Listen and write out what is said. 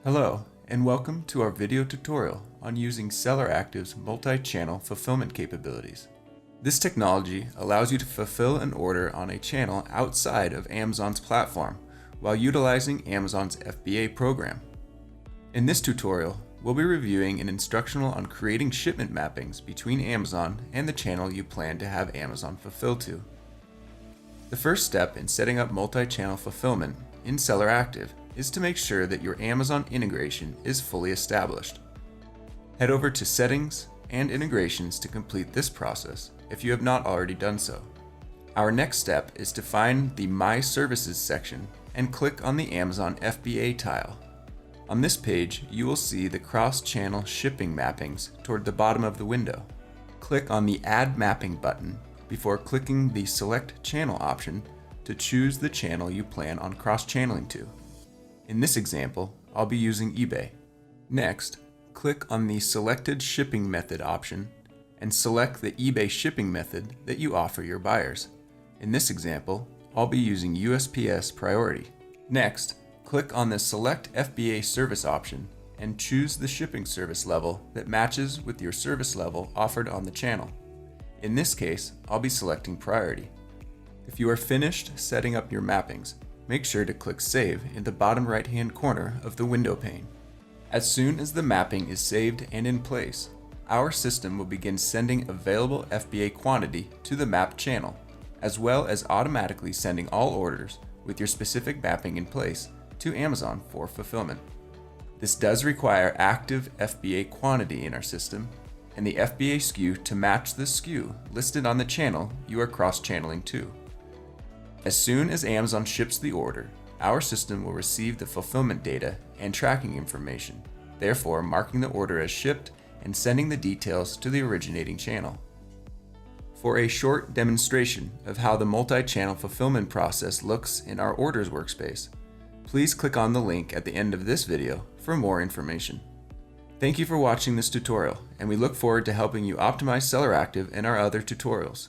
Hello, and welcome to our video tutorial on using SellerActive's multi-channel fulfillment capabilities. This technology allows you to fulfill an order on a channel outside of Amazon's platform while utilizing Amazon's FBA program. In this tutorial, we'll be reviewing an instructional on creating shipment mappings between Amazon and the channel you plan to have Amazon fulfill to. The first step in setting up multi-channel fulfillment in SellerActive is to make sure that your Amazon integration is fully established. Head over to Settings and Integrations to complete this process if you have not already done so. Our next step is to find the My Services section and click on the Amazon FBA tile. On this page, you will see the cross-channel shipping mappings toward the bottom of the window. Click on the Add Mapping button before clicking the Select Channel option to choose the channel you plan on cross-channeling to. In this example, I'll be using eBay. Next, click on the Selected Shipping Method option and select the eBay shipping method that you offer your buyers. In this example, I'll be using USPS Priority. Next, click on the Select FBA Service option and choose the shipping service level that matches with your service level offered on the channel. In this case, I'll be selecting Priority. If you are finished setting up your mappings, make sure to click Save in the bottom right-hand corner of the window pane. As soon as the mapping is saved and in place, our system will begin sending available FBA quantity to the mapped channel, as well as automatically sending all orders with your specific mapping in place to Amazon for fulfillment. This does require active FBA quantity in our system and the FBA SKU to match the SKU listed on the channel you are cross-channeling to. As soon as Amazon ships the order, our system will receive the fulfillment data and tracking information, therefore marking the order as shipped and sending the details to the originating channel. For a short demonstration of how the multi-channel fulfillment process looks in our Orders workspace, please click on the link at the end of this video for more information. Thank you for watching this tutorial, and we look forward to helping you optimize SellerActive in our other tutorials.